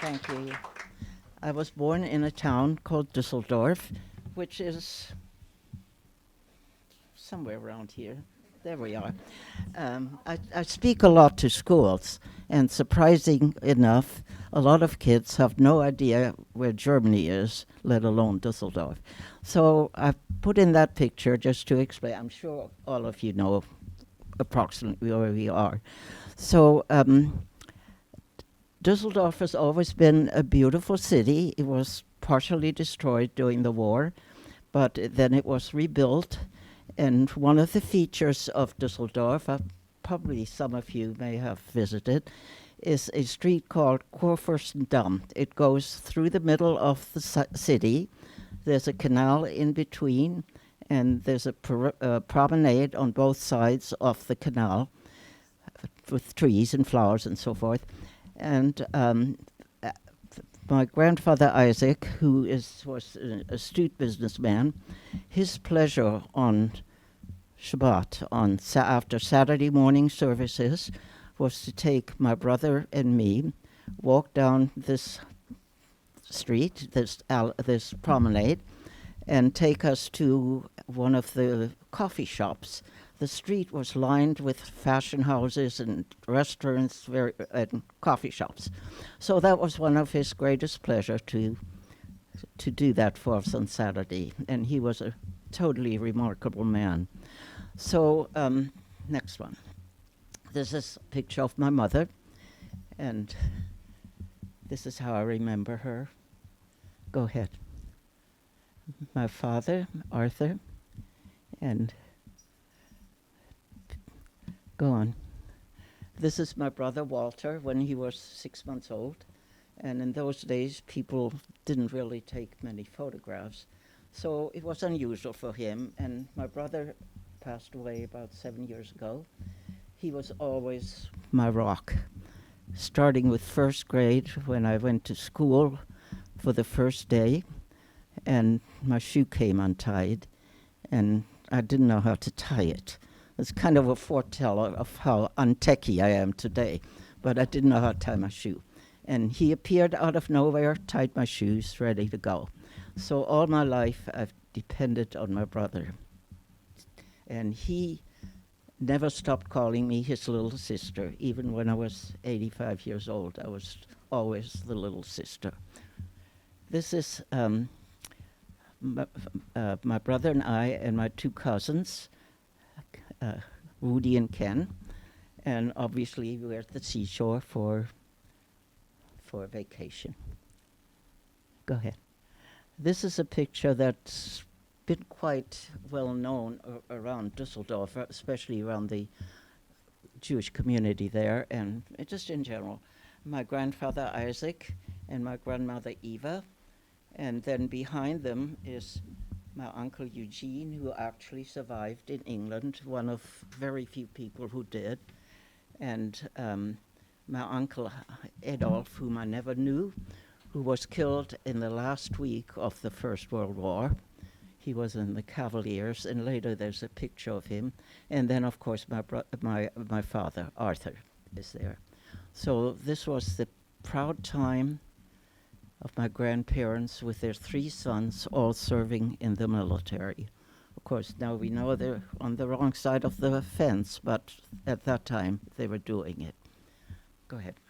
Thank you. I was born in a town called Düsseldorf, which is somewhere around here. There we are. I speak a lot to schools, and surprising enough, a lot of kids have no idea where Germany is, let alone Düsseldorf. So I put in that picture just to explain. I'm sure all of you know approximately where we are. So Düsseldorf has always been a beautiful city. It was partially destroyed during the war, but then it was rebuilt. And one of the features of Düsseldorf, probably some of you may have visited, is a street called Kurfürstendamm. It goes through the middle of the city. There's a canal in between, and there's a promenade on both sides of the canal with trees and flowers and so forth. And my grandfather Isaac, who was an astute businessman, his pleasure on Shabbat, after Saturday morning services, was to take my brother and me, walk down this street, this promenade, and take us to one of the coffee shops. The street was lined with fashion houses and restaurants and coffee shops. So that was one of his greatest pleasure to do that for us on Saturday. And he was a totally remarkable man. So next one. This is a picture of my mother. And this is how I remember her. Go ahead. My father, Arthur, and go on. This is my brother Walter when he was 6 months old. And in those days, people didn't really take many photographs. So it was unusual for him. And my brother passed away about 7 years ago. He was always my rock, starting with first grade when I went to school for the first day. And my shoe came untied. And I didn't know how to tie it. It's kind of a foreteller of how untechy I am today, but I didn't know how to tie my shoe. And he appeared out of nowhere, tied my shoes, ready to go. So all my life, I've depended on my brother. And he never stopped calling me his little sister. Even when I was 85 years old, I was always the little sister. This is my brother and I and my two cousins, Rudy and Ken, and obviously we're at the seashore for vacation. Go ahead. This is a picture that's been quite well known around Düsseldorf, especially around the Jewish community there, and just in general. My grandfather Isaac and my grandmother Eva, and then behind them is my uncle Eugene, who actually survived in England, one of very few people who did. And my uncle Adolf, whom I never knew, who was killed in the last week of the First World War. He was in the Cavaliers, and later there's a picture of him. And then, of course, my father, Arthur, is there. So this was the proud time of my grandparents with their 3 sons all serving in the military. Of course, now we know they're on the wrong side of the fence, but at that time they were doing it. Go ahead.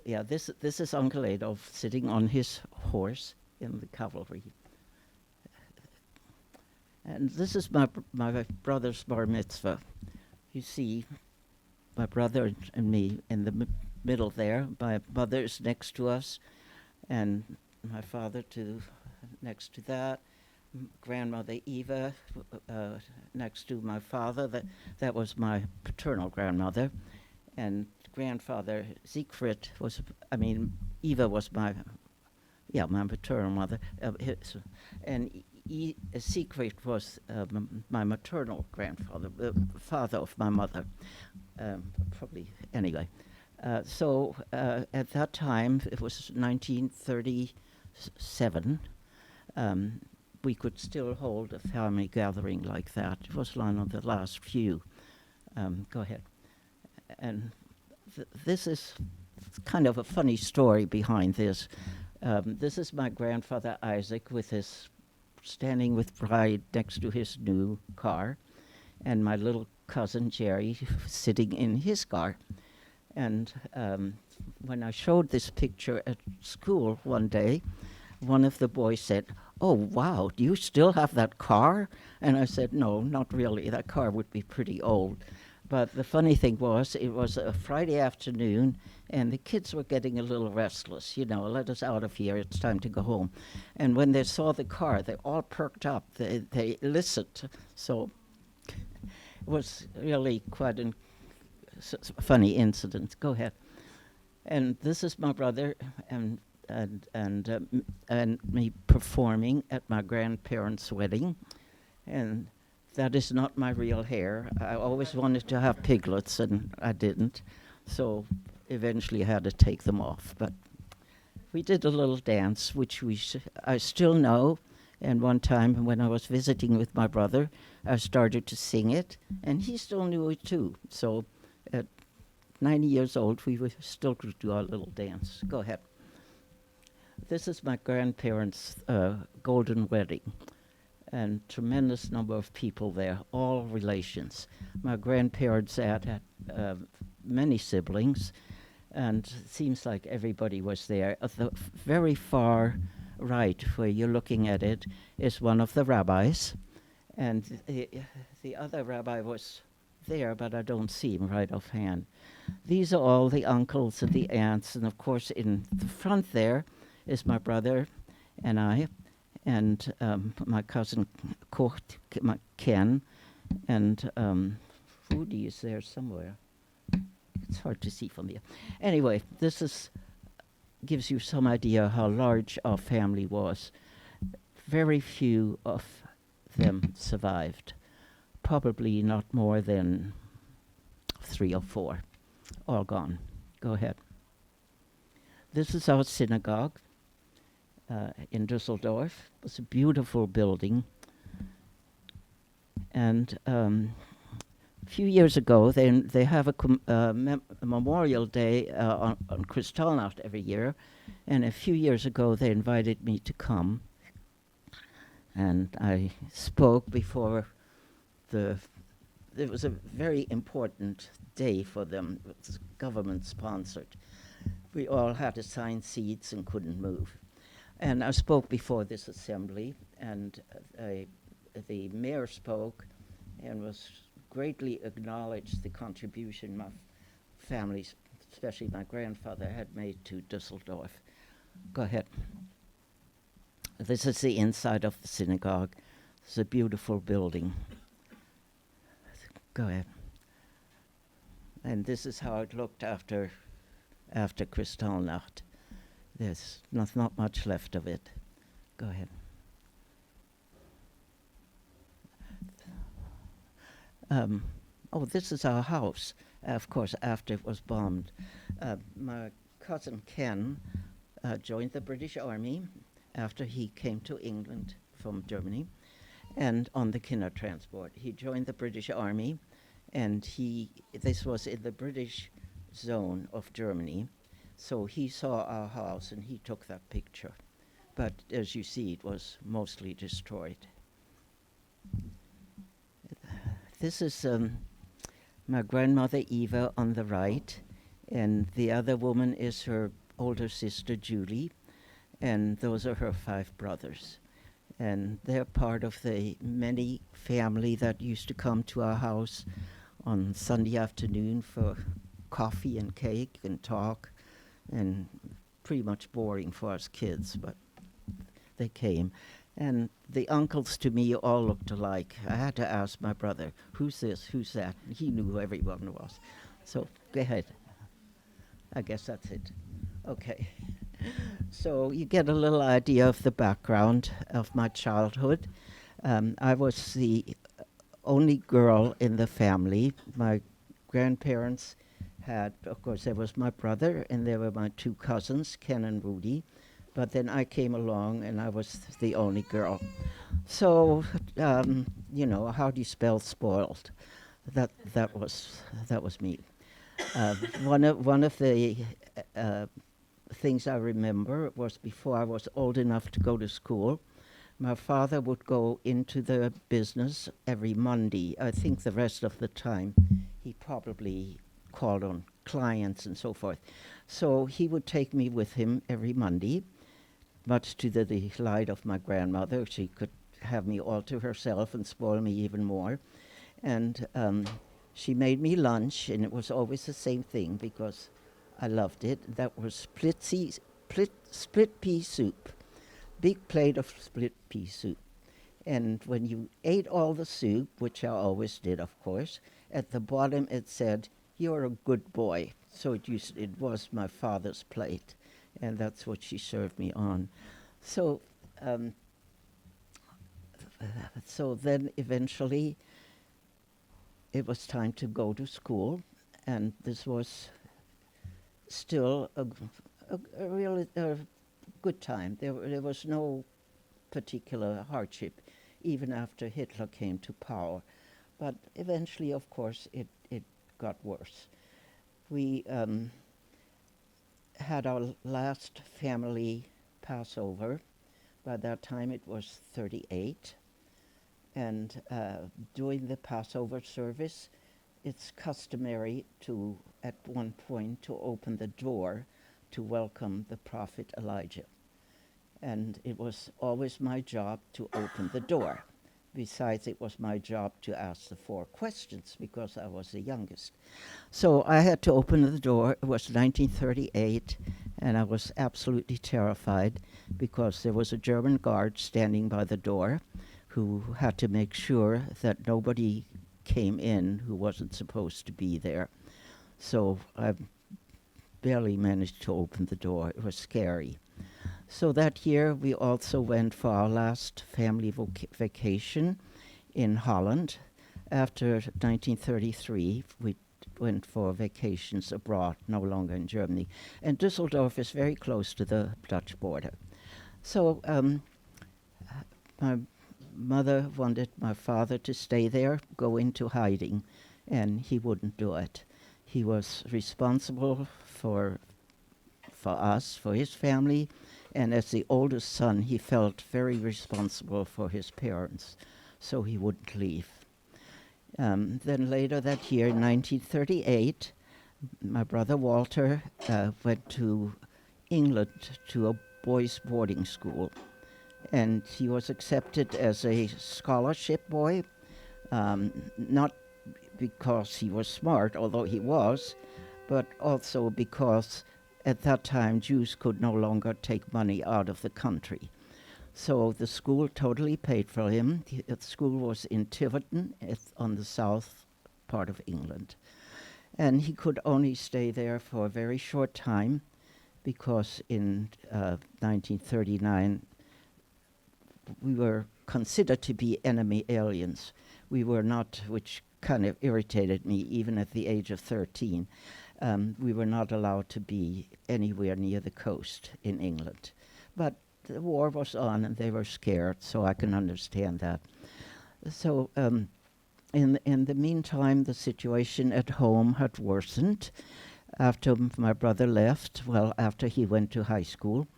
This is Uncle Adolf sitting on his horse in the cavalry. And this is my brother's bar mitzvah. You see my brother and me in the middle there. My mother is next to us, and my father next to that. Grandmother Eva next to my father. That was my paternal grandmother. And grandfather Siegfried Eva was my paternal mother. And Siegfried was my maternal grandfather, the father of my mother. Probably, anyway. So at that time, it was 1937, we could still hold a family gathering like that. It was one of the last few. Go ahead. And this is it's kind of a funny story behind this. This is my grandfather Isaac with his standing with bride next to his new car, and my little cousin Jerry sitting in his car. And when I showed this picture at school one day, one of the boys said, "Oh, wow, do you still have that car?" And I said, "No, not really. That car would be pretty old." But the funny thing was, it was a Friday afternoon, and the kids were getting a little restless. You know, let us out of here. It's time to go home. And when they saw the car, they all perked up. They listened. So it was really quite a funny incident. Go ahead. And this is my brother and me performing at my grandparents' wedding. And that is not my real hair. I always wanted to have piglets, and I didn't. So eventually I had to take them off. But we did a little dance, which I still know. And one time when I was visiting with my brother, I started to sing it, and he still knew it too. So at 90 years old, we were still could do our little dance. Go ahead. This is my grandparents' golden wedding. And tremendous number of people there, all relations. My grandparents had many siblings, and it seems like everybody was there. At the very far right, where you're looking at it, is one of the rabbis, and the other rabbi was there, but I don't see him right offhand. These are all the uncles and the aunts, and of course in the front there is my brother and I, and my cousin Ken, and Rudy is there somewhere. It's hard to see from here. Anyway, this gives you some idea how large our family was. Very few of them survived. Probably not more than 3 or 4. All gone. Go ahead. This is our synagogue. In Düsseldorf. It was a beautiful building. And a few years ago, they have a Memorial Day on Kristallnacht every year. And a few years ago, they invited me to come. And I spoke before it was a very important day for them. It was government sponsored. We all had assigned seats and couldn't move. And I spoke before this assembly, and the mayor spoke and was greatly acknowledged the contribution my family, especially my grandfather, had made to Düsseldorf. Go ahead. This is the inside of the synagogue. It's a beautiful building. Go ahead. And this is how it looked after Kristallnacht. There's not much left of it. Go ahead. This is our house, of course, after it was bombed. My cousin Ken joined the British Army after he came to England from Germany, and on the Kindertransport. He joined the British Army, and this was in the British zone of Germany. So he saw our house and he took that picture. But as you see, it was mostly destroyed. This is my grandmother Eva on the right, and the other woman is her older sister Julie, and those are her 5 brothers. And they're part of the many family that used to come to our house on Sunday afternoon for coffee and cake and talk. And pretty much boring for us kids, but they came. And the uncles to me all looked alike. I had to ask my brother, who's this, who's that? And he knew who everyone was. So go ahead. I guess that's it. Okay. So you get a little idea of the background of my childhood. I was the only girl in the family. My grandparents had, of course, there was my brother, and there were my 2 cousins, Ken and Rudy. But then I came along, and I was the only girl. So, how do you spell spoiled? That was me. One of the uh, things I remember was before I was old enough to go to school. My father would go into the business every Monday. I think the rest of the time he probably called on clients and so forth. So he would take me with him every Monday, much to the delight of my grandmother. She could have me all to herself and spoil me even more. And she made me lunch, and it was always the same thing because I loved it. That was split pea soup, big plate of split pea soup. And when you ate all the soup, which I always did, of course, at the bottom it said, "You're a good boy." So it was my father's plate, and that's what she served me on. So, um, so then eventually it was time to go to school, and this was still a really good time. There was no particular hardship, even after Hitler came to power. But eventually, of course, it got worse. We had our last family Passover. By that time, it was 38. And during the Passover service, it's customary to, at one point, to open the door to welcome the prophet Elijah. And it was always my job to open the door. Besides, it was my job to ask the 4 questions because I was the youngest. So I had to open the door. It was 1938, and I was absolutely terrified because there was a German guard standing by the door who had to make sure that nobody came in who wasn't supposed to be there. So I barely managed to open the door. It was scary. So that year we also went for our last family vacation in Holland. After 1933, we went for vacations abroad, no longer in Germany. And Düsseldorf is very close to the Dutch border. So my mother wanted my father to stay there, go into hiding, and he wouldn't do it. He was responsible for us, for his family, and as the oldest son, he felt very responsible for his parents, so he wouldn't leave. Then later that year, in 1938, my brother Walter went to England to a boys' boarding school, and he was accepted as a scholarship boy, not because he was smart, although he was, but also because at that time Jews could no longer take money out of the country. So the school totally paid for him. The school was in Tiverton, on the south part of England. And he could only stay there for a very short time because in 1939 we were considered to be enemy aliens. We were not, which kind of irritated me even at the age of 13. We were not allowed to be anywhere near the coast in England. But the war was on and they were scared, so I can understand that. So in the meantime, the situation at home had worsened. After my brother left, well, after he went to high school,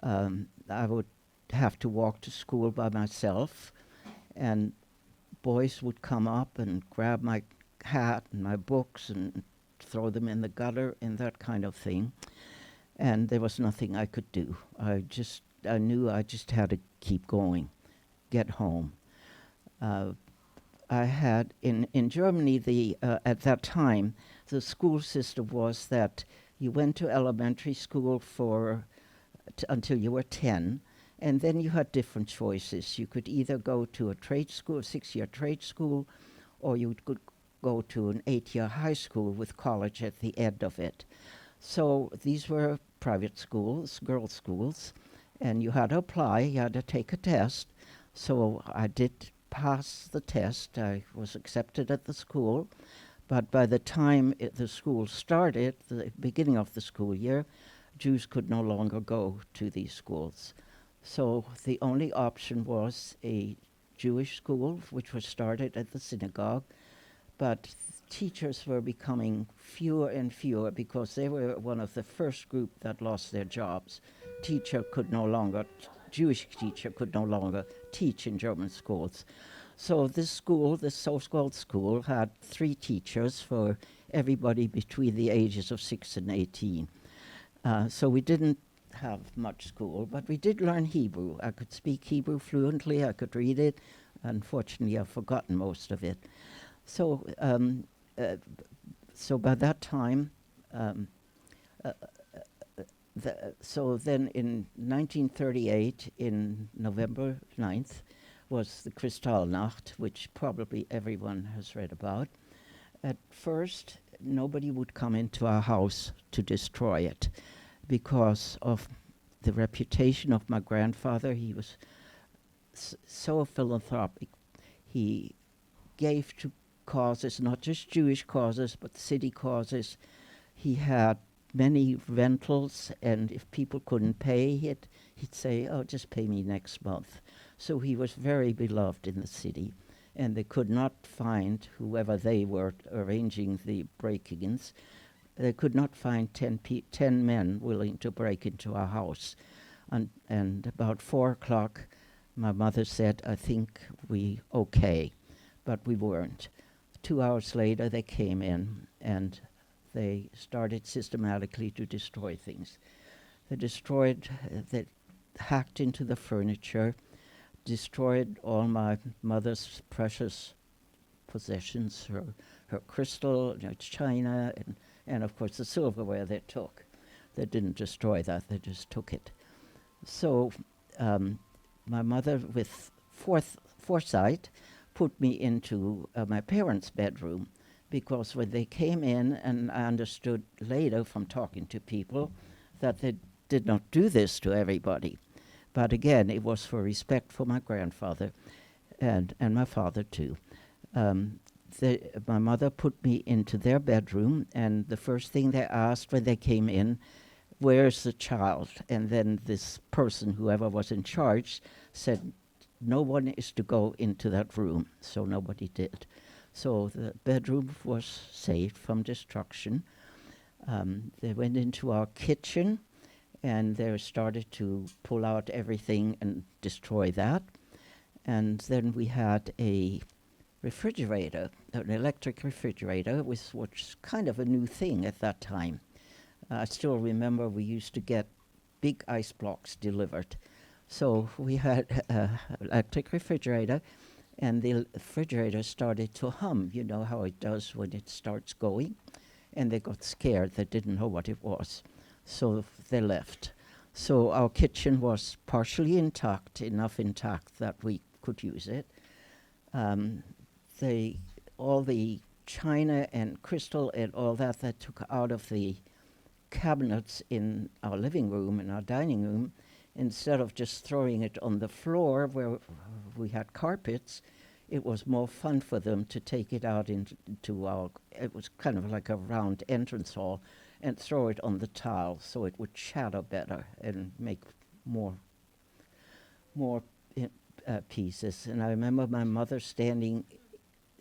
I would have to walk to school by myself, and boys would come up and grab my hat and my books and throw them in the gutter and that kind of thing. And there was nothing I could do. I knew I just had to keep going, get home. I had in Germany at that time the school system was that you went to elementary school until you were 10, and then you had different choices. You could either go to a trade school, 6-year trade school, or you could go to an 8-year high school with college at the end of it. So these were private schools, girls' schools, and you had to apply, you had to take a test. So I did pass the test. I was accepted at the school, but by the time the school started, the beginning of the school year, Jews could no longer go to these schools. So the only option was a Jewish school, which was started at the synagogue, but teachers were becoming fewer and fewer because they were one of the first group that lost their jobs. Jewish teacher could no longer teach in German schools. So this school, this so-called school, had 3 teachers for everybody between the ages of 6 and 18. So we didn't have much school, but we did learn Hebrew. I could speak Hebrew fluently, I could read it. Unfortunately, I've forgotten most of it. So, so by that time, so then in 1938, in November 9th, was the Kristallnacht, which probably everyone has read about. At first, nobody would come into our house to destroy it because of the reputation of my grandfather. He was so philanthropic. He gave to causes, not just Jewish causes, but city causes. He had many rentals, and if people couldn't pay it, he'd say, "Oh, just pay me next month." So he was very beloved in the city, and they could not find, whoever they were arranging the break-ins, they could not find 10 men willing to break into our house. And about 4 o'clock, my mother said, "I think we okay," but we weren't. 2 hours later, they came in, and they started systematically to destroy things. They hacked into the furniture, destroyed all my mother's precious possessions, her crystal, her china, and of course the silverware they took. They didn't destroy that, they just took it. So my mother, with foresight, put me into my parents' bedroom, because when they came in, and I understood later from talking to people that they did not do this to everybody. But again, it was for respect for my grandfather and my father too. My mother put me into their bedroom, and the first thing they asked when they came in, "Where's the child?" And then this person, whoever was in charge, said, "No one is to go into that room." So nobody did. So the bedroom was saved from destruction. They went into our kitchen, and they started to pull out everything and destroy that. And then we had a refrigerator, an electric refrigerator, which was kind of a new thing at that time. I still remember we used to get big ice blocks delivered. So we had an electric refrigerator, and the refrigerator started to hum. You know how it does when it starts going? And they got scared. They didn't know what it was. So they left. So our kitchen was partially intact, enough intact that we could use it. All the china and crystal and all that took out of the cabinets in our living room and our dining room, instead of just throwing it on the floor where we had carpets, it was more fun for them to take it out into our, it was kind of like a round entrance hall, and throw it on the tile so it would shadow better and make more pieces. And I remember my mother standing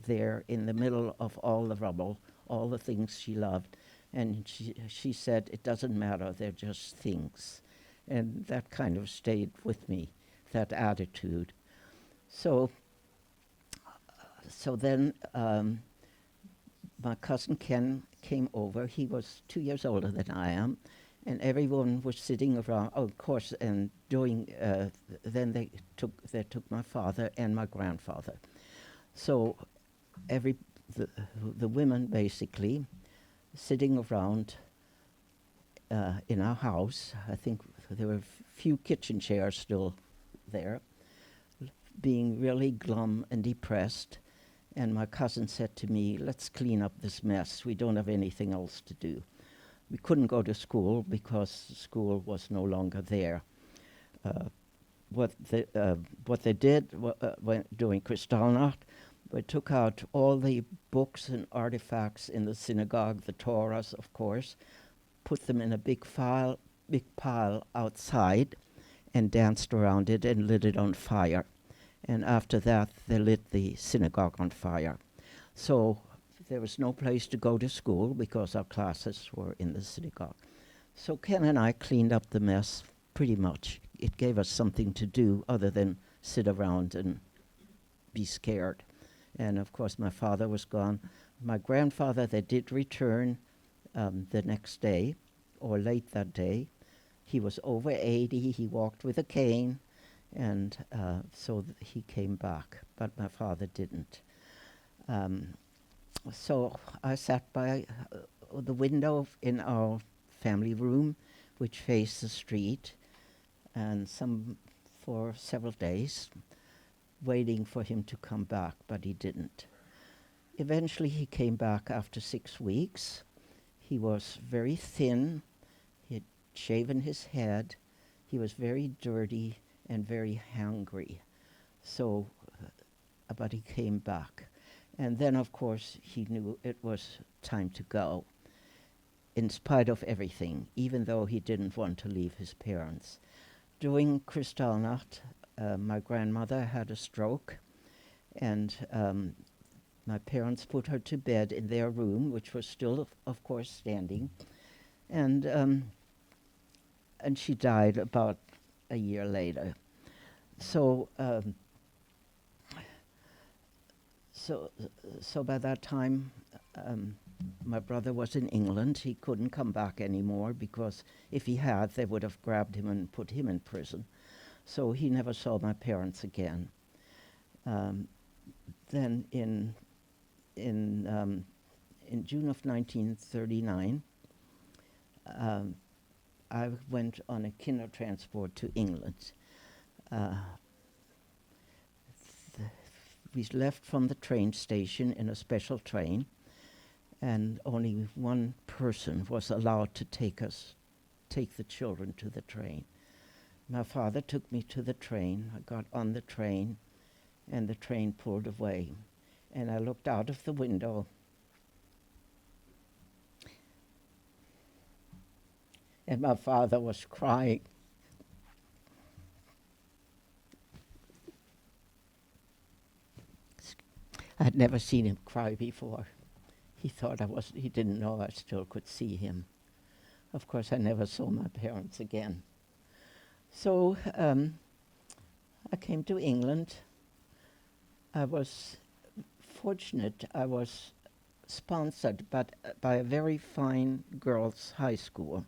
there in the middle of all the rubble, all the things she loved, and she said, "It doesn't matter, they're just things." And that kind of stayed with me, that attitude. So then my cousin Ken came over. He was 2 years older than I am, and everyone was sitting around. Oh, of course, and then they took my father and my grandfather. So the women basically sitting around in our house. I think there were few kitchen chairs still there, being really glum and depressed. And my cousin said to me, "Let's clean up this mess. We don't have anything else to do." We couldn't go to school because school was no longer there. What they did during Kristallnacht, they took out all the books and artifacts in the synagogue, the Torahs, of course, put them in a big pile outside, and danced around it and lit it on fire. And after that, they lit the synagogue on fire. So there was no place to go to school because our classes were in the synagogue. So Ken and I cleaned up the mess pretty much. It gave us something to do other than sit around and be scared. And of course, my father was gone. My grandfather, they did return the next day or late that day. He was over 80. He walked with a cane, and so he came back, but my father didn't. So I sat by the window in our family room, which faced the street, and for several days, waiting for him to come back, but he didn't. Eventually, he came back after 6 weeks. He was very thin. He had shaven his head. He was very dirty and very hungry. So, but he came back. And then, of course, he knew it was time to go, in spite of everything, even though he didn't want to leave his parents. During Kristallnacht, my grandmother had a stroke, and my parents put her to bed in their room, which was still, of course, standing, and she died about a year later. So by that time, my brother was in England. He couldn't come back anymore because if he had, they would have grabbed him and put him in prison. So he never saw my parents again. Then in June of 1939, I went on a Kindertransport to England. We left from the train station in a special train, and only one person was allowed to take the children to the train. My father took me to the train. I got on the train, and the train pulled away. And I looked out of the window, and my father was crying. I had never seen him cry before. He thought he didn't know I still could see him. Of course, I never saw my parents again. So I came to England. I was fortunate. I was sponsored by a very fine girls' high school.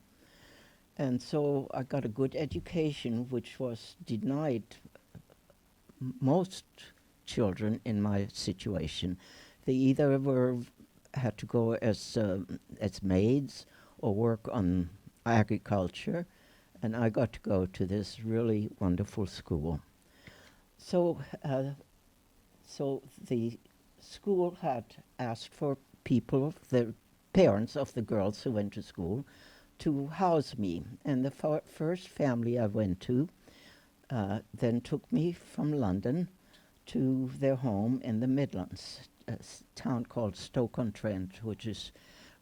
And so I got a good education, which was denied most children in my situation. They either had to go as maids or work on agriculture, and I got to go to this really wonderful school. So the school had asked for people, the parents of the girls who went to school, to house me. And the first family I went to then took me from London to their home in the Midlands, a town called Stoke-on-Trent, which is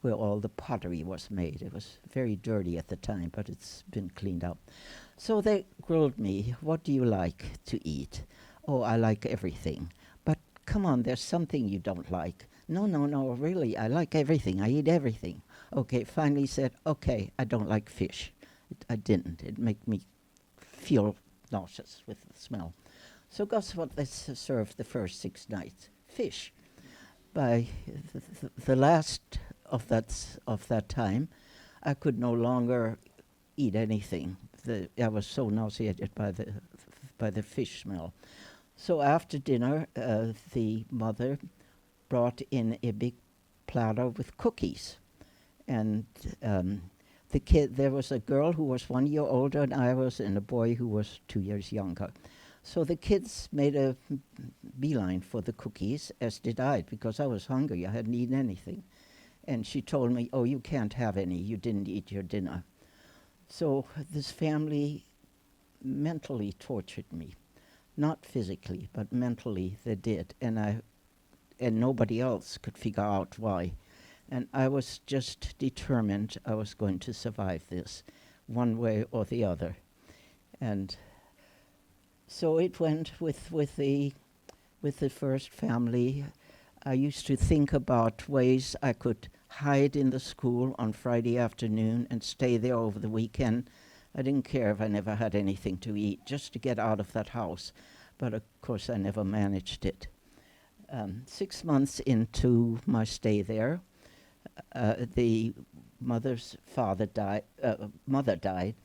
where all the pottery was made. It was very dirty at the time, but it's been cleaned up. So they grilled me, what do you like to eat? Oh, I like everything. But come on, there's something you don't like. No, really, I like everything. I eat everything. Okay, finally said, okay, I don't like fish. I didn't. It made me feel nauseous with the smell. So guess what they served the first 6 nights? Fish. By the last of that time, I could no longer eat anything. I was so nauseated by the fish smell. So after dinner, the mother brought in a big platter with cookies, and there was a girl who was 1 year older than I was, and a boy who was 2 years younger. So the kids made a beeline for the cookies, as did I, because I was hungry. I hadn't eaten anything. And she told me, oh, you can't have any. You didn't eat your dinner. So this family mentally tortured me. Not physically, but mentally they did. And nobody else could figure out why. And I was just determined I was going to survive this, one way or the other. And so it went with the first family. I used to think about ways I could hide in the school on Friday afternoon and stay there over the weekend. I didn't care if I never had anything to eat, just to get out of that house. But of course, I never managed it. 6 months into my stay there, the mother's mother died,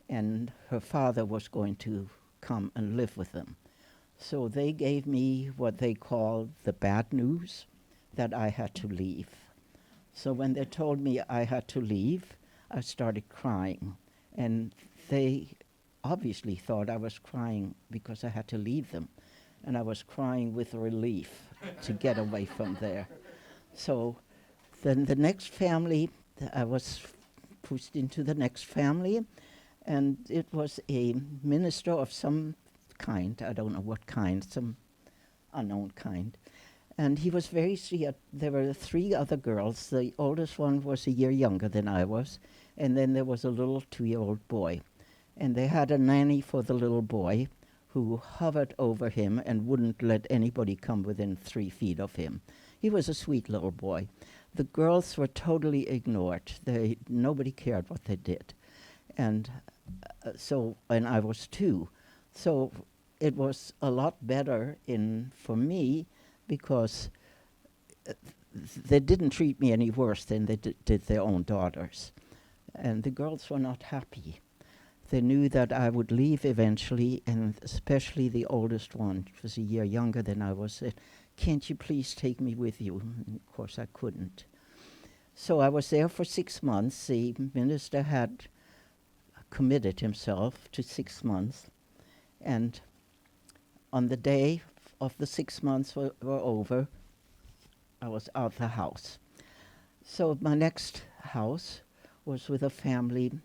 and her father was going to come and live with them. So they gave me what they called the bad news, that I had to leave. So when they told me I had to leave, I started crying. And they obviously thought I was crying because I had to leave them. And I was crying with relief to get away from there. So then the next family, I was pushed into the next family, and it was a minister of some kind, I don't know what kind, some unknown kind. And he was very sweet. There were 3 other girls. The oldest one was a year younger than I was, and then there was a little 2-year-old boy. And they had a nanny for the little boy who hovered over him and wouldn't let anybody come within 3 feet of him. He was a sweet little boy. The girls were totally ignored. Nobody cared what they did. And and I was 2. So it was a lot better for me, because they didn't treat me any worse than they did their own daughters. And the girls were not happy. They knew that I would leave eventually, and especially the oldest one, which was a year younger than I was, said, "Can't you please take me with you?" And of course I couldn't. So I was there for 6 months. The minister had committed himself to 6 months, and on the day of the 6 months were over, I was out the house. So my next house was with a family.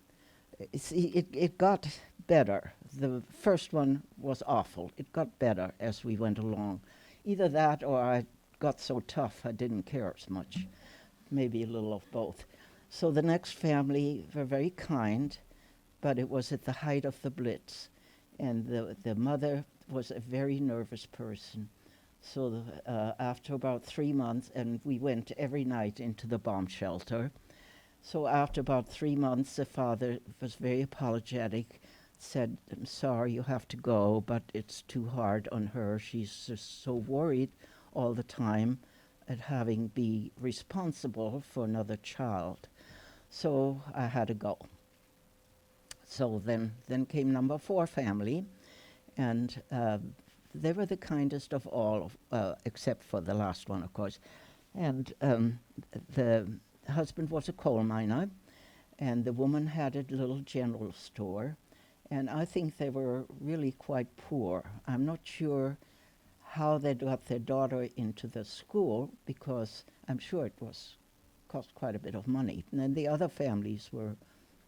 It got better. The first one was awful. It got better as we went along. Either that or I got so tough I didn't care as much. Maybe a little of both. So the next family were very kind, but it was at the height of the Blitz. And the mother was a very nervous person. So after about 3 months, and we went every night into the bomb shelter. So after about 3 months, the father was very apologetic, said, "I'm sorry you have to go, but it's too hard on her. She's just so worried all the time at having be responsible for another child." So I had to go. So then came number 4 family, and they were the kindest of all, except for the last one, of course. And the husband was a coal miner, and the woman had a little general store, and I think they were really quite poor. I'm not sure how they got their daughter into the school, because I'm sure it cost quite a bit of money. And then the other families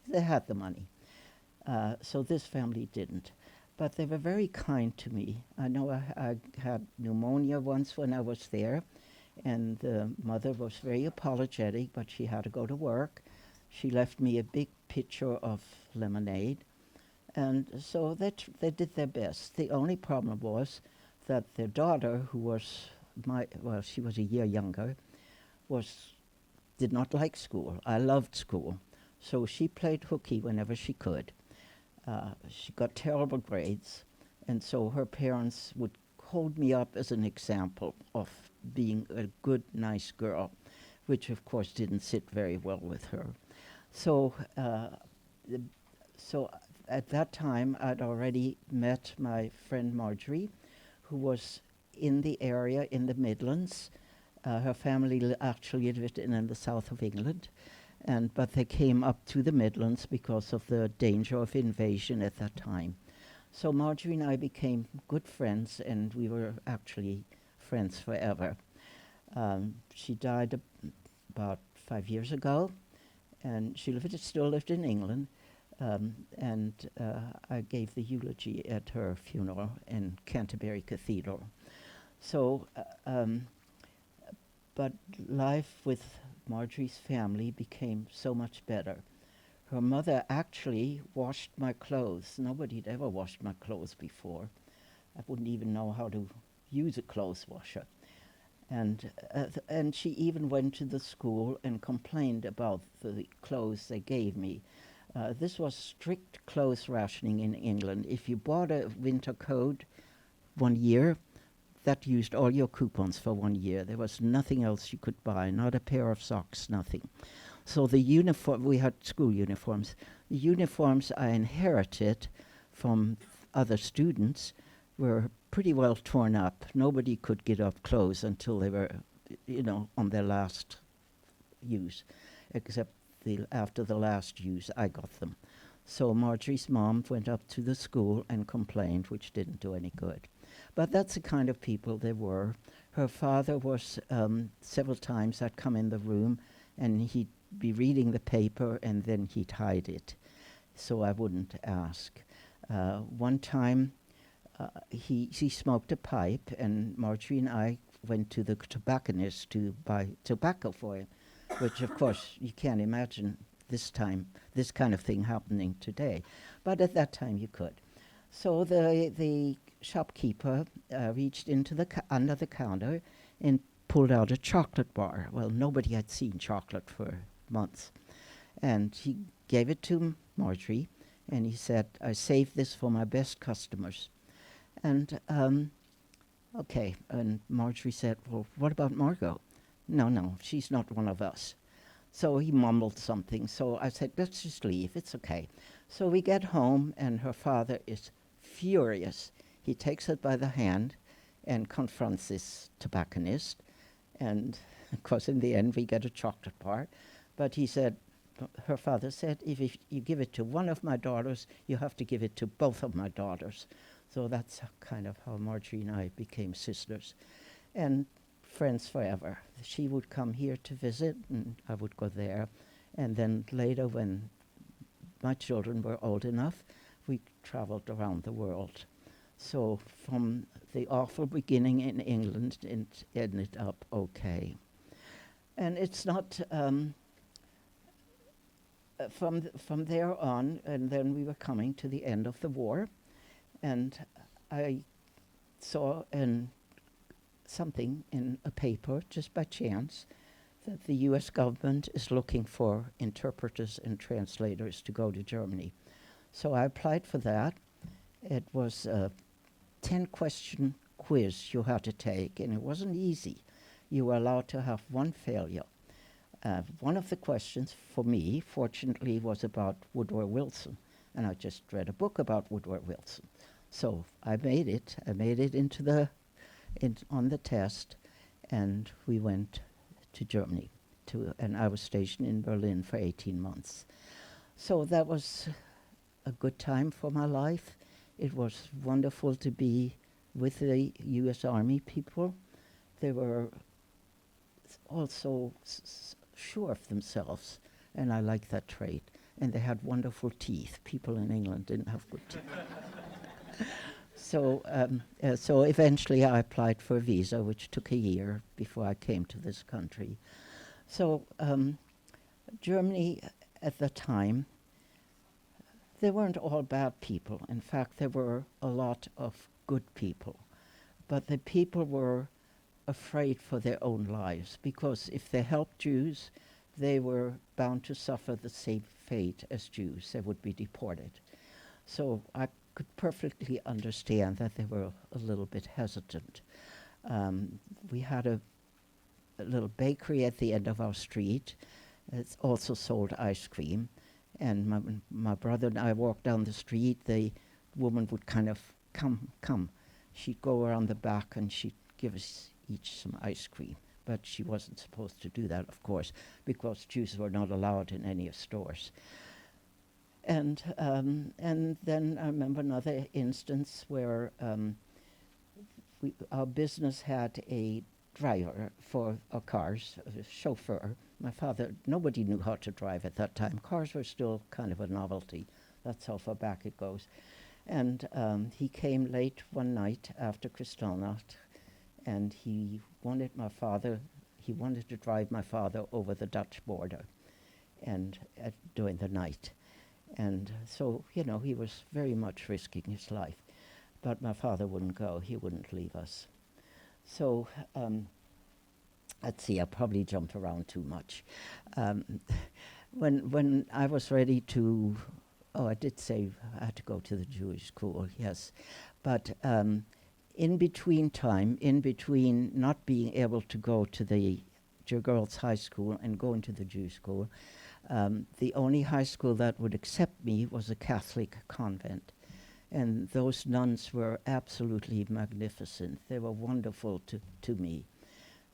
they had the money. So this family didn't. But they were very kind to me. I know I had pneumonia once when I was there, and the mother was very apologetic, but she had to go to work. She left me a big pitcher of lemonade, and so they did their best. The only problem was that their daughter, who was she was a year younger, did not like school. I loved school, so she played hooky whenever she could. She got terrible grades, and so her parents would hold me up as an example of being a good, nice girl, which of course didn't sit very well with her. So, so at that time, I'd already met my friend Marjorie, who was in the area in the Midlands. Her family actually lived in the south of England, but they came up to the Midlands because of the danger of invasion at that time. So Marjorie and I became good friends, and we were actually friends forever. She died about 5 years ago, and she still lived in England, and I gave the eulogy at her funeral in Canterbury Cathedral. So, but life with Marjorie's family became so much better. Her mother actually washed my clothes. Nobody had ever washed my clothes before. I wouldn't even know how to use a clothes washer. And she even went to the school and complained about the clothes they gave me. This was strict clothes rationing in England. If you bought a winter coat 1 year, that used all your coupons for 1 year. There was nothing else you could buy, not a pair of socks, nothing. So the uniform, we had school uniforms. The uniforms I inherited from other students were pretty well torn up. Nobody could get up clothes until they were, on their last use, except after the last use, I got them. So Marjorie's mom went up to the school and complained, which didn't do any good. But that's the kind of people they were. Her father was, several times I'd come in the room and he'd be reading the paper and then he'd hide it, so I wouldn't ask. One time he smoked a pipe, and Marjorie and I went to the tobacconist to buy tobacco for him, which of course you can't imagine this kind of thing happening today. But at that time you could. So the shopkeeper reached into under the counter and pulled out a chocolate bar. Well, nobody had seen chocolate for months. And he gave it to Marjorie, and he said, I saved this for my best customers. And, okay, and Marjorie said, well, what about Margot? No, she's not one of us. So he mumbled something. So I said, let's just leave, it's okay. So we get home, and her father is furious. He takes her by the hand and confronts this tobacconist. And of course, in the end, we get a chocolate bar. But he said, her father said, if you give it to one of my daughters, you have to give it to both of my daughters. So that's kind of how Marjorie and I became sisters and friends forever. She would come here to visit, and I would go there. And then later, when my children were old enough, we traveled around the world. So from the awful beginning in England, it ended up okay. And it's not, from there on, and then we were coming to the end of the war, and I saw something in a paper, just by chance, that the US government is looking for interpreters and translators to go to Germany. So I applied for that. It was a 10-question quiz you had to take, and it wasn't easy. You were allowed to have one failure. One of the questions for me, fortunately, was about Woodrow Wilson, and I just read a book about Woodrow Wilson. So I made it. I made it on the test, and we went to Germany, and I was stationed in Berlin for 18 months. So that was a good time for my life. It was wonderful to be with the U.S. Army people. They were also sure of themselves, and I like that trait. And they had wonderful teeth. People in England didn't have good teeth. So eventually I applied for a visa, which took a year before I came to this country. So Germany at the time, they weren't all bad people. In fact, there were a lot of good people. But the people were afraid for their own lives, because if they helped Jews, they were bound to suffer the same fate as Jews. They would be deported. So I could perfectly understand that they were a little bit hesitant. We had a little bakery at the end of our street. It also sold ice cream. And my brother and I walked down the street. The woman would kind of come. She'd go around the back and she'd give us each some ice cream. But she wasn't supposed to do that, of course, because Jews were not allowed in any stores. And then I remember another instance where our business had a driver for our cars, a chauffeur. My father, nobody knew how to drive at that time. Cars were still kind of a novelty. That's how far back it goes. And he came late one night after Kristallnacht, and he wanted to drive my father over the Dutch border and during the night. And so, he was very much risking his life. But my father wouldn't go. He wouldn't leave us. So let's see, I probably jumped around too much. Um, when I was ready to, oh, I did say I had to go to the Jewish school, yes. But in between time, in between not being able to go to the girls' high school and going to the Jewish school, the only high school that would accept me was a Catholic convent. And those nuns were absolutely magnificent. They were wonderful to me.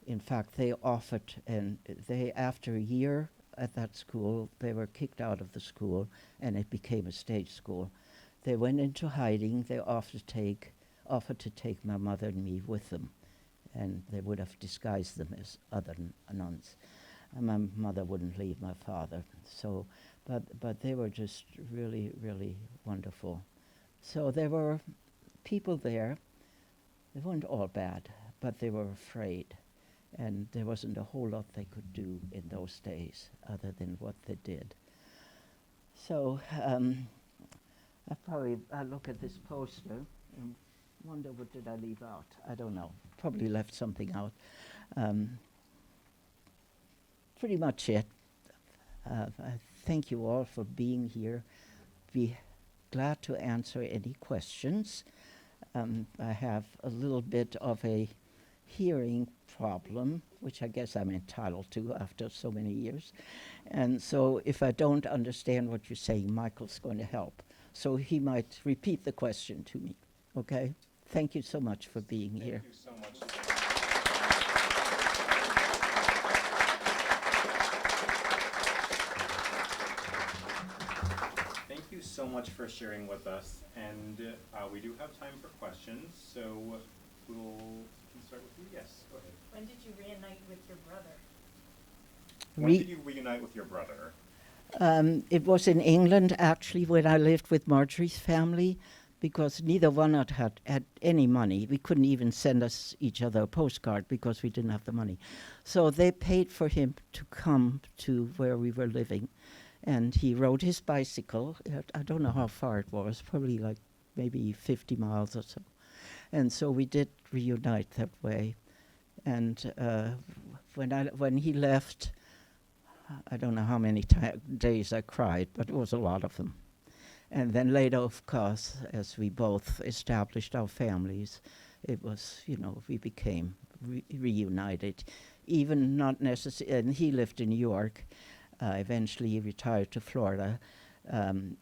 In fact, they offered, and they, after a year at that school, they were kicked out of the school, and it became a state school. They went into hiding. They offered to take my mother and me with them, and they would have disguised them as other nuns. And my mother wouldn't leave my father. So, but they were just really, really wonderful. So there were people there. They weren't all bad, but they were afraid. And there wasn't a whole lot they could do in those days other than what they did. So I look at this poster and wonder what did I leave out. I don't know. Probably left something out. Pretty much it. I thank you all for being here. Be glad to answer any questions. I have a little bit of a hearing problem, which I guess I'm entitled to after so many years. And so if I don't understand what you're saying, Michael's going to help. So he might repeat the question to me. Okay? Thank you so much for being here. Thank you so much. Thank you so much for sharing with us. And we do have time for questions, so we'll start with you. Yes, go ahead. When did you reunite with your brother? When did you reunite with your brother? It was in England, actually, when I lived with Marjorie's family, because neither one had any money. We couldn't even send us each other a postcard because we didn't have the money. So they paid for him to come to where we were living. And he rode his bicycle. I don't know how far it was, probably like maybe 50 miles or so. And so we did reunite that way. And when he left, I don't know how many days I cried, but it was a lot of them. And then later, of course, as we both established our families, it was, we became reunited. Even not necessarily, and he lived in New York. Eventually he retired to Florida.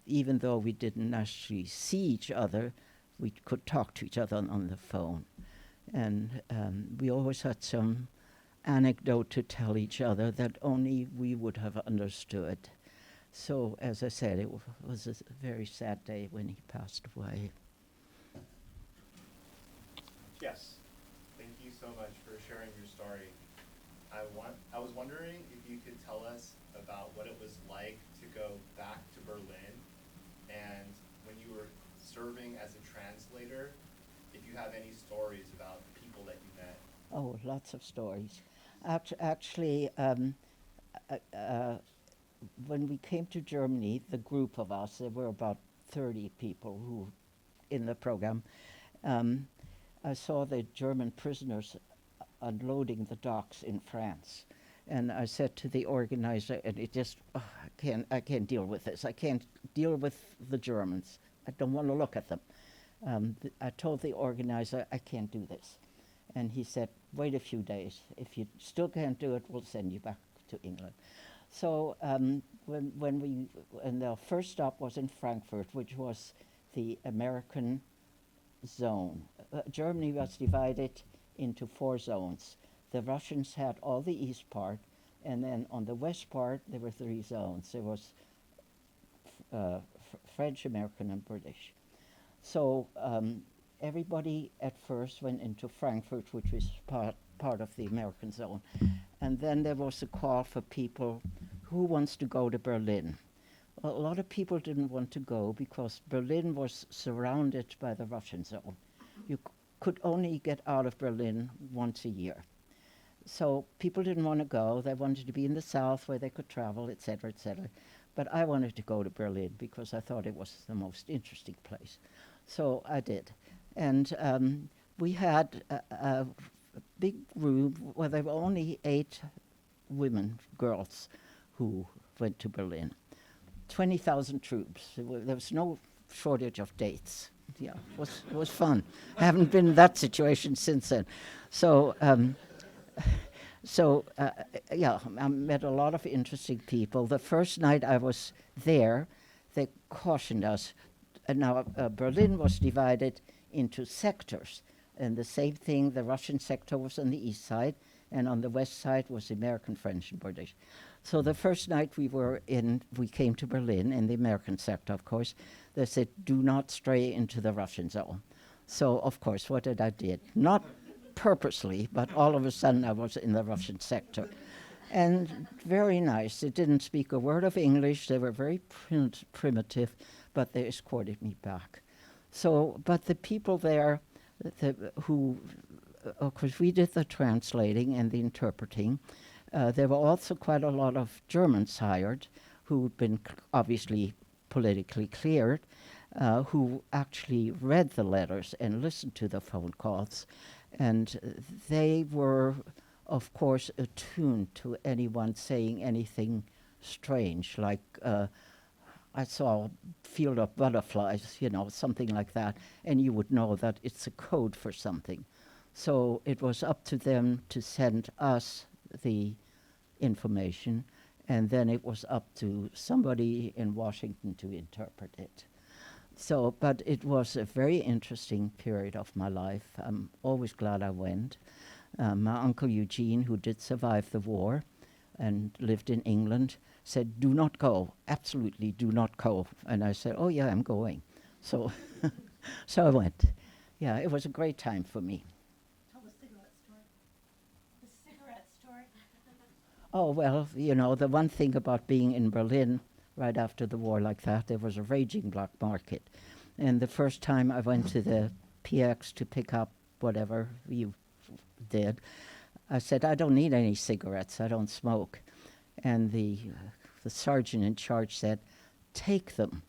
Even though we didn't actually see each other, we could talk to each other on the phone. And we always had some anecdote to tell each other that only we would have understood. So, as I said, it was a very sad day when he passed away. Yes. Thank you so much for sharing your story. I was wondering if you could tell us about what it was like to go back to Berlin, and when you were serving as a translator, if you have any stories about people that you met. Oh, lots of stories. Actually, when we came to Germany, the group of us, there were about 30 people who in the program, I saw the German prisoners unloading the docks in France. And I said to the organizer, and it just, I can't deal with this. I can't deal with the Germans. I don't want to look at them. I told the organizer, I can't do this. And he said, wait a few days. If you still can't do it, we'll send you back to England. So when the first stop was in Frankfurt, which was the American zone. Germany was divided into 4 zones. The Russians had all the east part, and then on the west part there were 3 zones. There was French, American, and British. So everybody at first went into Frankfurt, which was part of the American zone. And then there was a call for people who wants to go to Berlin. Well, a lot of people didn't want to go because Berlin was surrounded by the Russian zone. You could only get out of Berlin once a year. So people didn't want to go. They wanted to be in the south where they could travel, et cetera, et cetera. But I wanted to go to Berlin because I thought it was the most interesting place. So I did. And we had big room where there were only 8 women, girls, who went to Berlin. 20,000 troops. There was no shortage of dates. Yeah, it was fun. I haven't been in that situation since then. So, yeah, I met a lot of interesting people. The first night I was there, they cautioned us. And now Berlin was divided into sectors. And the same thing, the Russian sector was on the east side, and on the west side was the American, French, and British. So the first night we came to Berlin, in the American sector, of course, they said, do not stray into the Russian zone. So, of course, what did I do? Not purposely, but all of a sudden I was in the Russian sector. And very nice. They didn't speak a word of English. They were very primitive, but they escorted me back. So, but the people there who, of course, we did the translating and the interpreting. There were also quite a lot of Germans hired who'd been obviously politically cleared, who actually read the letters and listened to the phone calls. And they were, of course, attuned to anyone saying anything strange, like I saw a field of butterflies, something like that, and you would know that it's a code for something. So it was up to them to send us the information, and then it was up to somebody in Washington to interpret it. So, but it was a very interesting period of my life. I'm always glad I went. My uncle Eugene, who did survive the war and lived in England, said, do not go, absolutely do not go. And I said, oh yeah, I'm going. So, so I went. Yeah, it was a great time for me. Tell the cigarette story. The cigarette story. Oh, well, the one thing about being in Berlin right after the war like that, there was a raging black market. And the first time I went to the PX to pick up whatever you did, I said, I don't need any cigarettes, I don't smoke. And the sergeant in charge said, take them.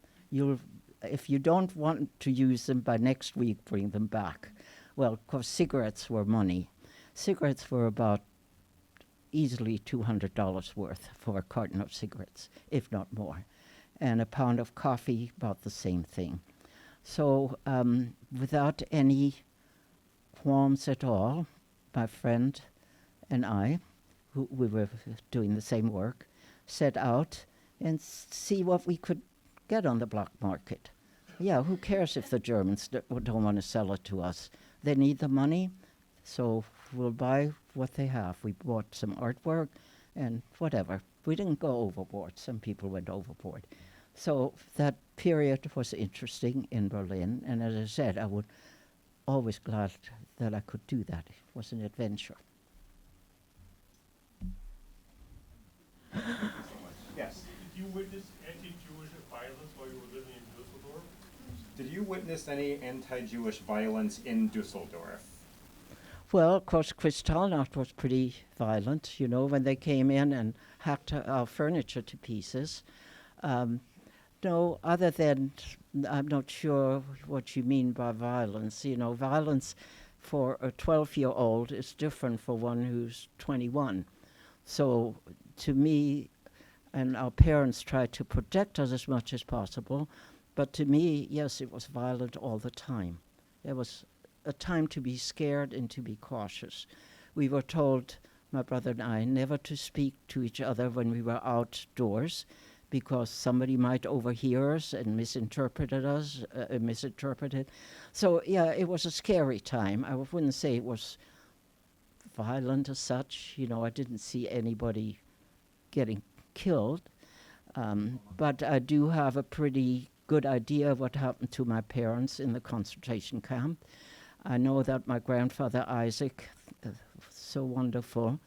If you don't want to use them by next week, bring them back. Well, of course, cigarettes were money. Cigarettes were about easily $200 worth for a carton of cigarettes, if not more. And a pound of coffee, about the same thing. So without any qualms at all, my friend and I, who we were doing the same work, set out and see what we could get on the black market. Yeah, who cares if the Germans don't want to sell it to us? They need the money, so we'll buy what they have. We bought some artwork and whatever. We didn't go overboard. Some people went overboard. So that period was interesting in Berlin, and as I said, I would always glad that I could do that. It was an adventure. Thank you so much. Yes. Did you witness anti-Jewish violence while you were living in Düsseldorf? Did you witness any anti-Jewish violence in Düsseldorf? Well, of course, Kristallnacht was pretty violent, when they came in and hacked our furniture to pieces. No, other than, I'm not sure what you mean by violence. Violence for a 12-year-old is different for one who's 21. So to me, and our parents tried to protect us as much as possible, but to me, yes, it was violent all the time. There was a time to be scared and to be cautious. We were told, my brother and I, never to speak to each other when we were outdoors, because somebody might overhear us and misinterpret. So yeah, it was a scary time. I wouldn't say it was violent as such. I didn't see anybody getting killed, but I do have a pretty good idea of what happened to my parents in the concentration camp. I know that my grandfather Isaac, so wonderful,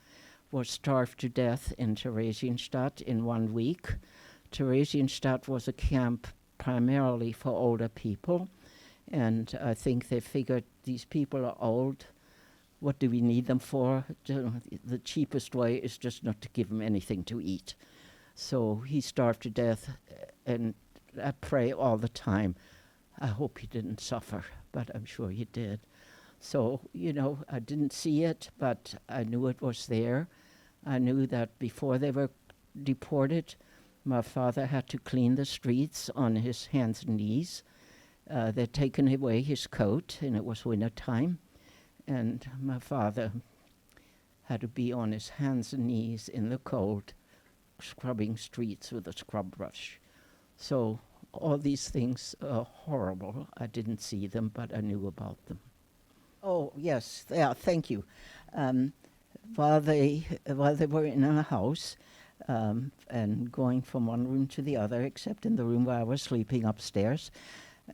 was starved to death in Theresienstadt in 1 week. Theresienstadt was a camp primarily for older people, and I think they figured these people are old. What do we need them for? The cheapest way is just not to give them anything to eat. So he starved to death, and I pray all the time, I hope he didn't suffer, but I'm sure he did. So, I didn't see it, but I knew it was there. I knew that before they were deported, my father had to clean the streets on his hands and knees. They'd taken away his coat, and it was winter time, and my father had to be on his hands and knees in the cold, scrubbing streets with a scrub brush. So all these things are horrible. I didn't see them, but I knew about them. Oh, yes. Yeah, thank you. While they were in a house and going from one room to the other, except in the room where I was sleeping upstairs,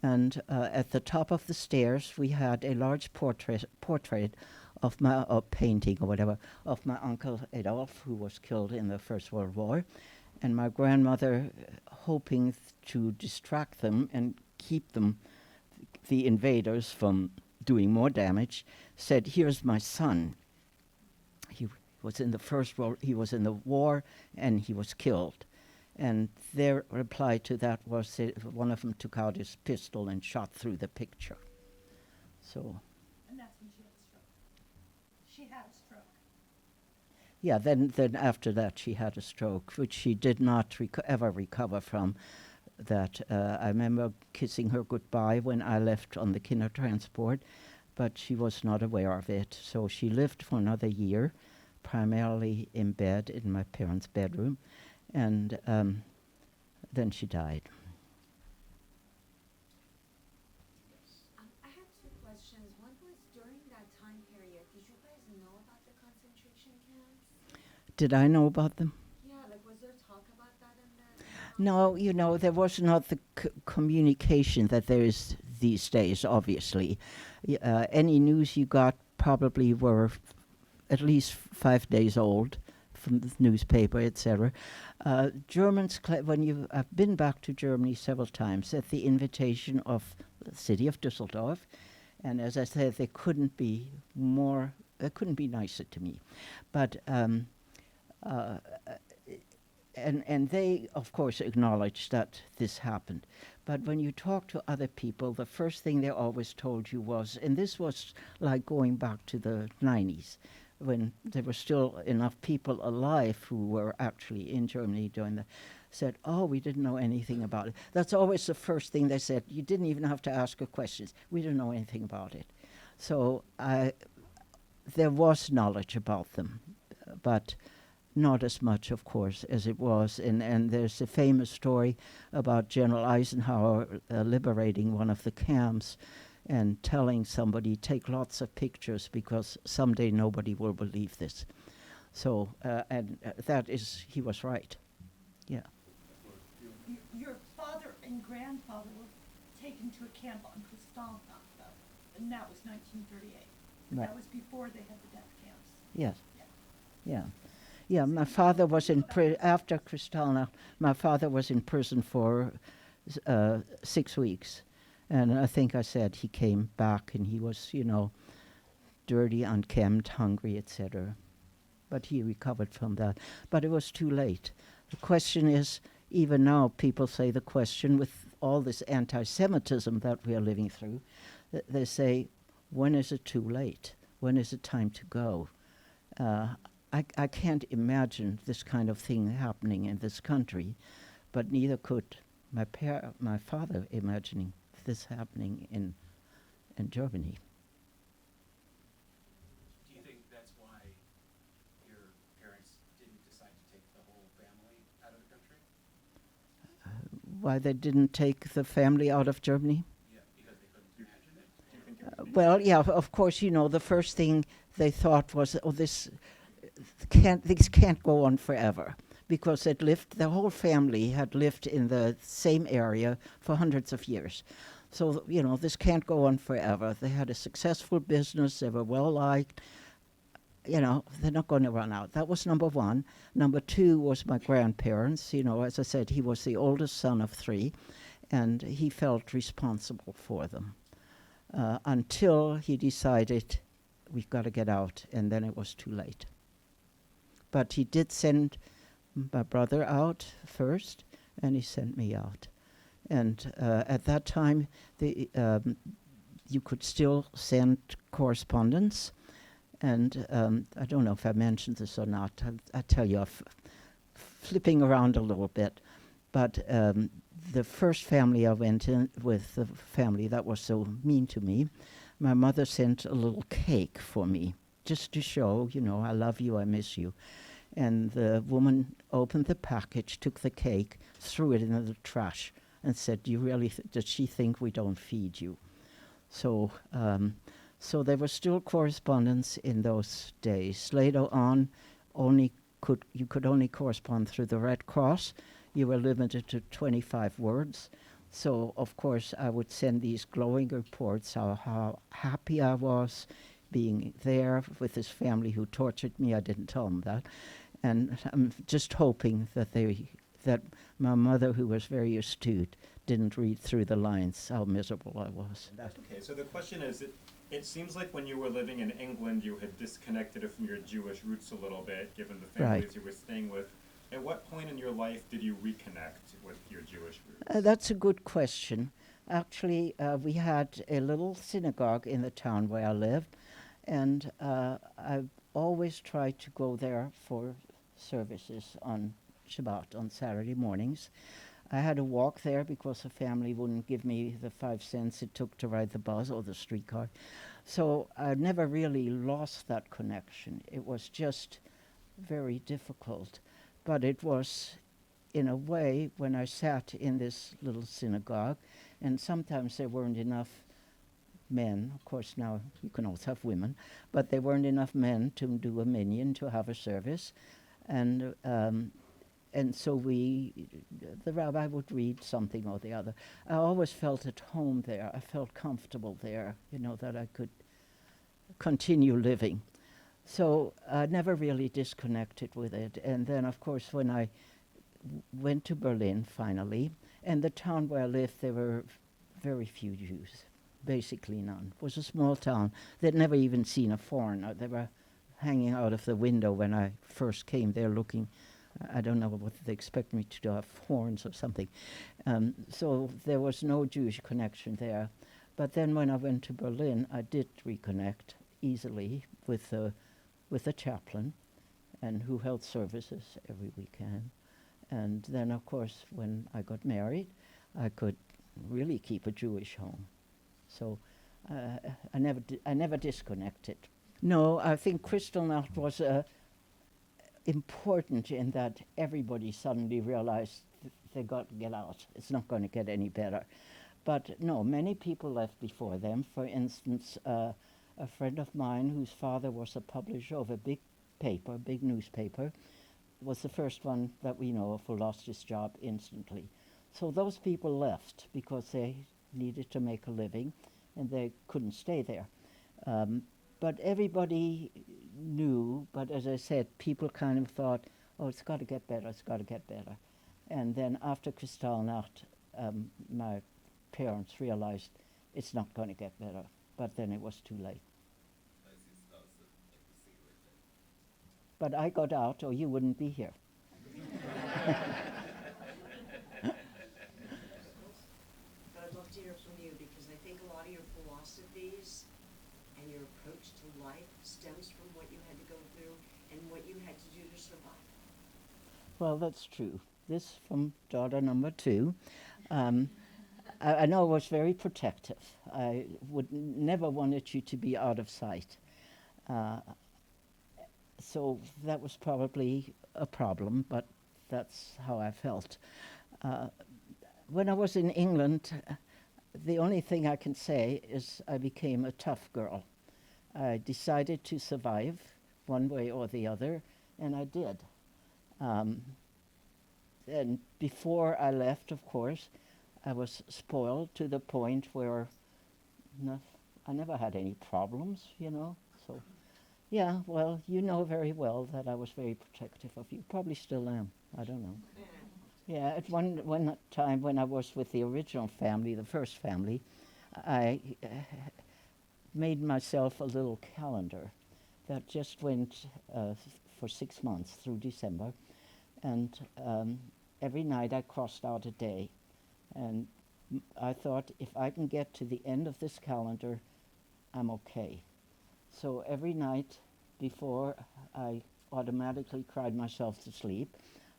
and at the top of the stairs we had a large portrait of my painting or whatever of my uncle Adolf, who was killed in the First World War, and my grandmother, hoping to distract them and keep them, the invaders, from doing more damage, said, "Here's my son. He was in the First World, he was in the war, and he was killed." And their reply to that was one of them took out his pistol and shot through the picture. So, And that's when she had a stroke. She had a stroke. yeah, then after that she had a stroke, which she did not ever recover from. That I remember kissing her goodbye when I left on the Kindertransport, but she was not aware of it. So she lived for another year, primarily in bed in my parents' bedroom, and then she died. I have two questions. One was, during that time period, did you guys know about the concentration camps? Did I know about them? Yeah, like, was there talk about that in the No, there was not the communication that there is these days, obviously. Any news you got probably were at least 5 days old from the newspaper, etc. Germans, I've been back to Germany several times at the invitation of the city of Düsseldorf, and as I said, they couldn't be nicer to me. But and they, of course, acknowledged that this happened. But when you talk to other people, the first thing they always told you was, and this was like going back to the 90s, when there were still enough people alive who were actually in Germany during said, "Oh, we didn't know anything about it." That's always the first thing they said. You didn't even have to ask her questions. We didn't know anything about it. So there was knowledge about them, but not as much, of course, as it was. And there's a famous story about General Eisenhower liberating one of the camps and telling somebody, "Take lots of pictures because someday nobody will believe this." So, that is, he was right. Yeah. Your father and grandfather were taken to a camp on Kristallnacht, though, and that was 1938. Right. That was before they had the death camps. Yes. Yeah. Yeah. Yeah, my father was after Kristallnacht, my father was in prison for 6 weeks. And I think I said he came back and he was, dirty, unkempt, hungry, etc. But he recovered from that. But it was too late. The question is, even now people say the question with all this anti-Semitism that we are living through, they say, when is it too late? When is it time to go? I can't imagine this kind of thing happening in this country, but neither could my father imagining this happening in Germany. Do you think that's why your parents didn't decide to take the whole family out of the country? Why they didn't take the family out of Germany? Yeah, because they couldn't imagine it? Well, yeah, of course, the first thing they thought was, "Oh, this can't go on forever," because the whole family had lived in the same area for hundreds of years. So, this can't go on forever. They had a successful business. They were well liked. They're not going to run out. That was number one. Number two was my grandparents. As I said, he was the oldest son of 3, and he felt responsible for them until he decided, we've got to get out, and then it was too late. But he did send my brother out first, and he sent me out. And at that time, you could still send correspondence. And I don't know if I mentioned this or not. I tell you, flipping around a little bit. But the first family I went in with, the family that was so mean to me, my mother sent a little cake for me, just to show, you know, I love you, I miss you. And the woman opened the package, took the cake, threw it in the trash, and said, "Do you really does she think we don't feed you?" So, so there was still correspondence in those days. Later on, you could only correspond through the Red Cross. You were limited to 25 words. So, of course, I would send these glowing reports how happy I was being there with this family who tortured me. I didn't tell them that. And I'm just hoping that my mother, who was very astute, didn't read through the lines how miserable I was. Okay, so the question is, it seems like when you were living in England, you had disconnected from your Jewish roots a little bit, given the families Right. you were staying with. At what point in your life did you reconnect with your Jewish roots? That's a good question. Actually, we had a little synagogue in the town where I lived, and I always tried to go there for services on Shabbat, on Saturday mornings. I had to walk there because the family wouldn't give me the 5 cents it took to ride the bus or the streetcar. So I never really lost that connection. It was just very difficult. But it was, in a way, when I sat in this little synagogue, and sometimes there weren't enough men. Of course, now you can also have women, but there weren't enough men to do a minyan, to have a service. And so the rabbi would read something or the other. I always felt at home there. I felt comfortable there, you know, that I could continue living. So I never really disconnected with it. And then, of course, when I went to Berlin finally, and the town where I lived, there were very few Jews, basically none. It was a small town. They'd never even seen a foreigner. They were hanging out of the window when I first came there looking. I don't know what they expect me to do, have horns or something. So there was no Jewish connection there. But then when I went to Berlin, I did reconnect easily with the chaplain, and who held services every weekend. And then, of course, when I got married, I could really keep a Jewish home. So I never disconnected. No, I think Kristallnacht was important in that everybody suddenly realized they got to get out. It's not going to get any better. But no, many people left before them. For instance, a friend of mine whose father was a publisher of a big newspaper, was the first one that we know of who lost his job instantly. So those people left because they needed to make a living and they couldn't stay there. But everybody knew, but as I said, people kind of thought, oh, it's got to get better, it's got to get better. And then after Kristallnacht, my parents realized it's not going to get better, but then it was too late. But I got out, or you wouldn't be here. But I'd love to hear from you, because I think a lot of your philosophies and your approach to life stems from what you had to go through and what you had to do to survive. Well, that's true. This from daughter number 2. I know I was very protective. I would never wanted you to be out of sight. So that was probably a problem, but that's how I felt. When I was in England, the only thing I can say is I became a tough girl. I decided to survive one way or the other, and I did. And before I left, of course, I was spoiled to the point where I never had any problems, you know. So, yeah, well, you know very well that I was very protective of you. Probably still am. I don't know. Yeah, at one time when I was with the original family, the first family, I made myself a little calendar that just went for 6 months through December. And every night I crossed out a day. And I thought if I can get to the end of this calendar, I'm okay. So every night before I automatically cried myself to sleep,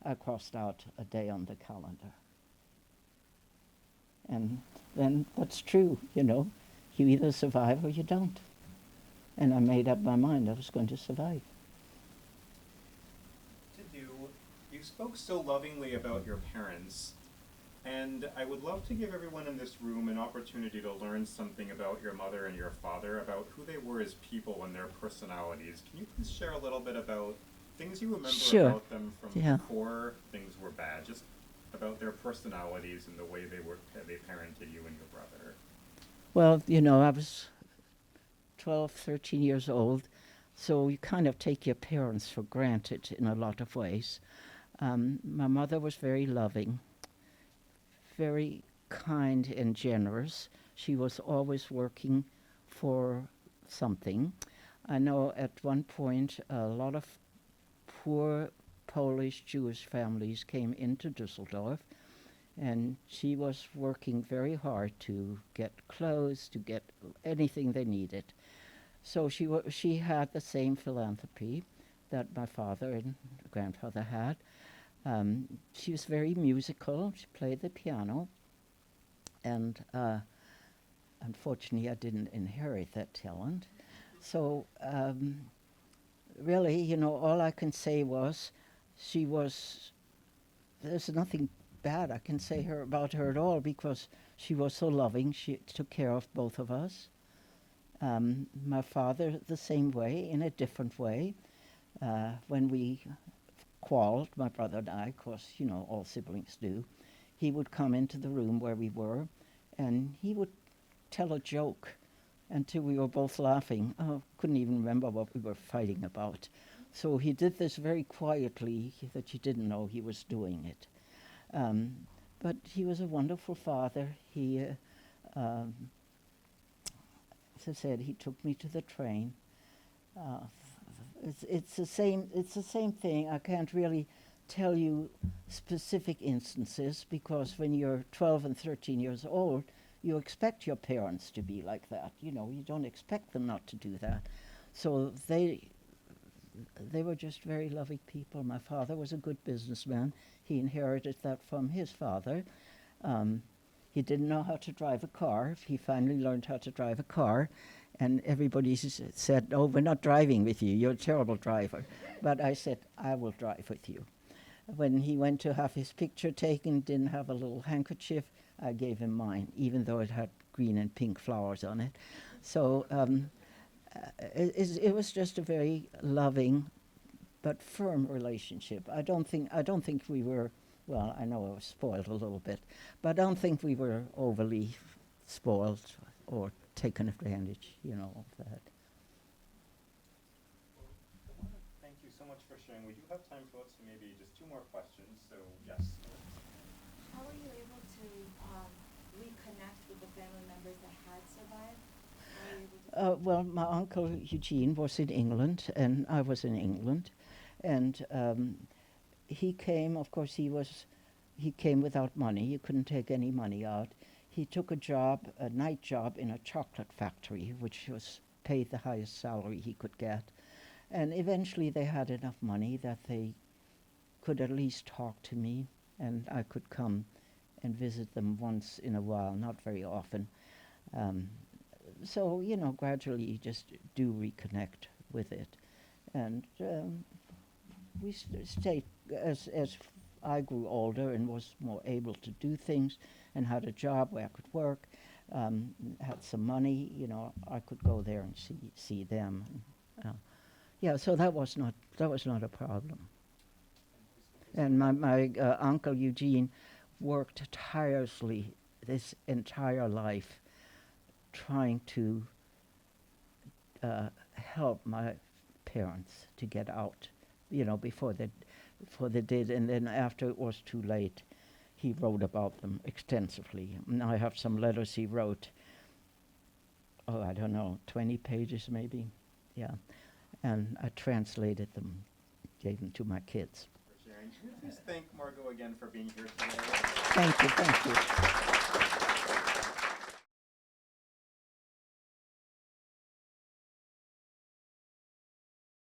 I crossed out a day on the calendar. And then that's true, you know. You either survive or you don't. And I made up my mind I was going to survive. You spoke so lovingly about your parents, and I would love to give everyone in this room an opportunity to learn something about your mother and your father, about who they were as people and their personalities. Can you please share a little bit about things you remember Sure. about them from Yeah. before things were bad, just about their personalities and the way they parented you and your brother? Well, you know, I was 12, 13 years old, so you kind of take your parents for granted in a lot of ways. My mother was very loving, very kind and generous. She was always working for something. I know at one point a lot of poor Polish Jewish families came into Düsseldorf, and she was working very hard to get clothes, to get anything they needed. So she had the same philanthropy that my father and grandfather had. She was very musical. She played the piano, and unfortunately, I didn't inherit that talent. So really, you know, all I can say was she was. There's nothing bad I can say about her at all because she was so loving. She took care of both of us. My father the same way, in a different way. When we quarreled, my brother and I, of course, you know, all siblings do, he would come into the room where we were, and he would tell a joke until we were both laughing. Oh, couldn't even remember what we were fighting about. So he did this very quietly, that you didn't know he was doing it. But he was a wonderful father. He, as I said, he took me to the train. It's the same thing. I can't really tell you specific instances because when you're 12 and 13 years old, you expect your parents to be like that. You know, you don't expect them not to do that. So they were just very loving people. My father was a good businessman. He inherited that from his father. He didn't know how to drive a car. He finally learned how to drive a car. And everybody said, "Oh, we're not driving with you. You're a terrible driver." But I said, "I will drive with you." When he went to have his picture taken, didn't have a little handkerchief, I gave him mine, even though it had green and pink flowers on it. So it was just a very loving but firm relationship. I don't think we were, well, I know I was spoiled a little bit, but I don't think we were overly spoiled or taken advantage, you know, of that. Thank you so much for sharing. We do have time for maybe just two more questions, so yes. How were you able to reconnect with the family members that had survived? How were you able to Well, my uncle Eugene was in England, and I was in England, and he came. Of course, he came without money. You couldn't take any money out. He took a night job in a chocolate factory, which was paid the highest salary he could get. And eventually they had enough money that they could at least talk to me, and I could come and visit them once in a while, not very often. So, you know, gradually you just do reconnect with it. And we stayed, as I grew older and was more able to do things and had a job where I could work, had some money, you know, I could go there and see them. Yeah, so that was not a problem. And my uncle Eugene worked tirelessly this entire life trying to help my parents to get out, you know, before they did, and then after it was too late, he wrote about them extensively. And I have some letters he wrote, I don't know, 20 pages maybe, yeah. And I translated them, gave them to my kids. For sharing. Can you please thank Margot again for being here today? Thank you.